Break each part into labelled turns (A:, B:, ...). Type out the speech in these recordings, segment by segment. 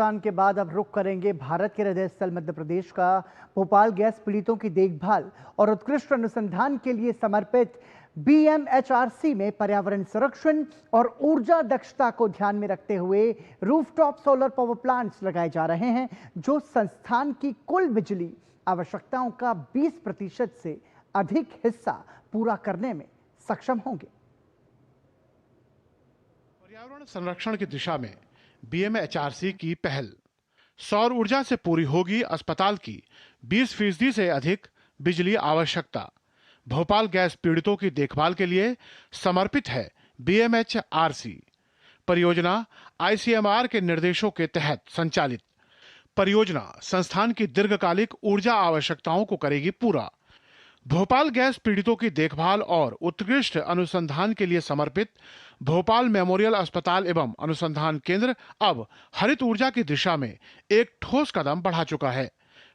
A: के बाद अब रुख करेंगे भारत के हृदय स्थल मध्य प्रदेश का। भोपाल गैस पीड़ितों की देखभाल और उत्कृष्ट अनुसंधान के लिए समर्पित BMHRC में पर्यावरण संरक्षण और ऊर्जा दक्षता को ध्यान में रखते हुए रूफटॉप सोलर पावर प्लांट्स लगाए जा रहे हैं, जो संस्थान की कुल बिजली आवश्यकताओं का 20% से अधिक हिस्सा पूरा करने में सक्षम होंगे।
B: पर्यावरण संरक्षण की दिशा में BMHRC की पहल। सौर ऊर्जा से पूरी होगी अस्पताल की 20% से अधिक बिजली आवश्यकता। भोपाल गैस पीड़ितों की देखभाल के लिए समर्पित है BMHRC। परियोजना ICMR के निर्देशों के तहत संचालित। परियोजना संस्थान की दीर्घकालिक ऊर्जा आवश्यकताओं को करेगी पूरा। भोपाल गैस पीड़ितों की देखभाल और उत्कृष्ट अनुसंधान के लिए समर्पित भोपाल मेमोरियल अस्पताल एवं अनुसंधान केंद्र अब हरित ऊर्जा की दिशा में एक ठोस कदम बढ़ा चुका है।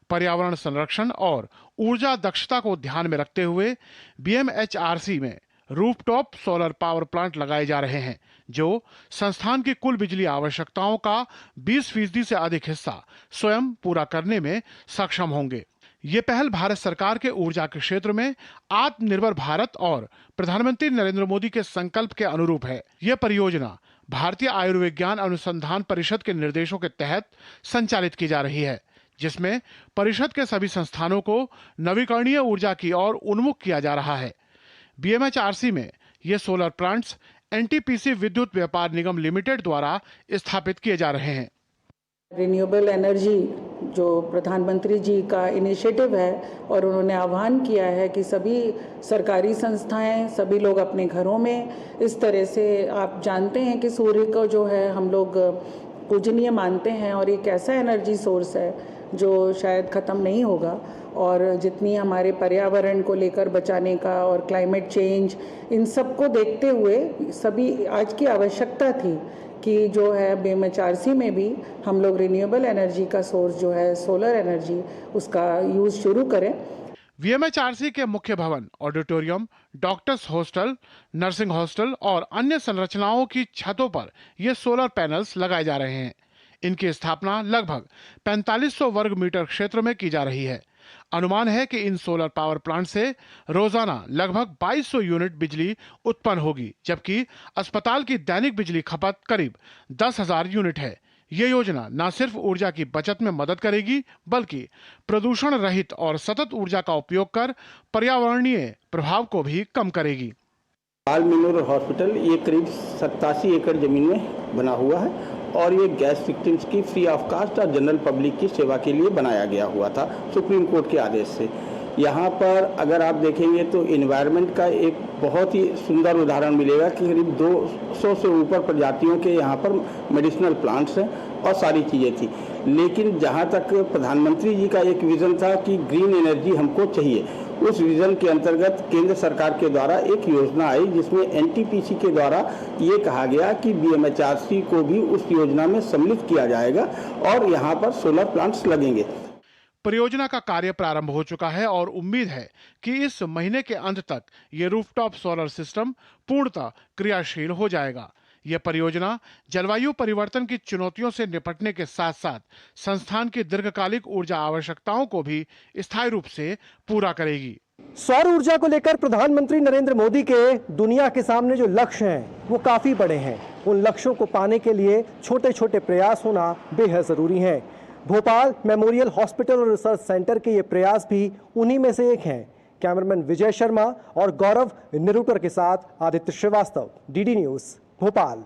B: पर्यावरण संरक्षण और ऊर्जा दक्षता को ध्यान में रखते हुए BMHRC में रूफटॉप सोलर पावर प्लांट लगाए जा रहे हैं, जो संस्थान की कुल बिजली आवश्यकताओं का 20% से अधिक हिस्सा स्वयं पूरा करने में सक्षम होंगे। ये पहल भारत सरकार के ऊर्जा के क्षेत्र में आत्मनिर्भर भारत और प्रधानमंत्री नरेंद्र मोदी के संकल्प के अनुरूप है। यह परियोजना भारतीय आयुर्विज्ञान अनुसंधान परिषद के निर्देशों के तहत संचालित की जा रही है, जिसमें परिषद के सभी संस्थानों को नवीकरणीय ऊर्जा की ओर उन्मुख किया जा रहा है। BMHRC में ये सोलर प्लांट्स NTPC विद्युत व्यापार निगम लिमिटेड द्वारा स्थापित किए जा रहे हैं।
C: रिन्यूएबल एनर्जी जो प्रधानमंत्री जी का इनिशिएटिव है और उन्होंने आह्वान किया है कि सभी सरकारी संस्थाएं, सभी लोग अपने घरों में इस तरह से, आप जानते हैं कि सूर्य को जो है हम लोग पूजनीय मानते हैं और एक ऐसा एनर्जी सोर्स है जो शायद ख़त्म नहीं होगा, और जितनी हमारे पर्यावरण को लेकर बचाने का और क्लाइमेट चेंज, इन सब को देखते हुए सभी आज की आवश्यकता थी कि जो है BMHRC में भी हम लोग रिन्यूएबल एनर्जी का सोर्स जो है सोलर एनर्जी, उसका यूज़ शुरू करें।
B: BMHRC के मुख्य भवन, auditorium, doctors hostel, nursing hostel और अन्य संरचनाओं की छतों पर ये सोलर पैनल्स लगाए जा रहे हैं। इनकी स्थापना लगभग 4500 वर्ग मीटर क्षेत्र में की जा रही है। अनुमान है कि इन सोलर पावर प्लांट से रोजाना लगभग 2200 यूनिट बिजली उत्पन्न होगी, जबकि अस्पताल की दैनिक बिजली खपत करीब 10,000 यूनिट है। ये योजना न सिर्फ ऊर्जा की बचत में मदद करेगी, बल्कि प्रदूषण रहित और सतत ऊर्जा का उपयोग कर पर्यावरणीय प्रभाव को भी कम करेगी।
D: भोपाल मेमोरियल हॉस्पिटल ये करीब 87 एकड़ जमीन में बना हुआ है और ये गैस विक्टिम्स की फ्री ऑफ कास्ट और जनरल पब्लिक की सेवा के लिए बनाया गया हुआ था सुप्रीम कोर्ट के आदेश से। यहाँ पर अगर आप देखेंगे तो एनवायरनमेंट का एक बहुत ही सुंदर उदाहरण मिलेगा कि करीब 200 से ऊपर प्रजातियों के यहाँ पर मेडिसिनल प्लांट्स हैं और सारी चीज़ें थी। लेकिन जहाँ तक प्रधानमंत्री जी का एक विज़न था कि ग्रीन एनर्जी हमको चाहिए, उस विज़न के अंतर्गत केंद्र सरकार के द्वारा एक योजना आई जिसमें NTPC के द्वारा ये कहा गया कि BMHRC को भी उस योजना में सम्मिलित किया जाएगा और यहाँ पर सोलर प्लांट्स लगेंगे।
B: परियोजना का कार्य प्रारंभ हो चुका है और उम्मीद है कि इस महीने के अंत तक ये रूफटॉप सोलर सिस्टम पूर्णतः क्रियाशील हो जाएगा। यह परियोजना जलवायु परिवर्तन की चुनौतियों से निपटने के साथ साथ संस्थान की दीर्घकालिक ऊर्जा आवश्यकताओं को भी स्थायी रूप से पूरा करेगी।
E: सौर ऊर्जा को लेकर प्रधानमंत्री नरेंद्र मोदी के दुनिया के सामने जो लक्ष्य हैं वो काफी बड़े हैं। उन लक्ष्यों को पाने के लिए छोटे छोटे प्रयास होना बेहद जरूरी है। भोपाल मेमोरियल हॉस्पिटल और रिसर्च सेंटर के ये प्रयास भी उन्हीं में से एक हैं। कैमरामैन विजय शर्मा और गौरव निरूटर के साथ आदित्य श्रीवास्तव, DD न्यूज़, भोपाल।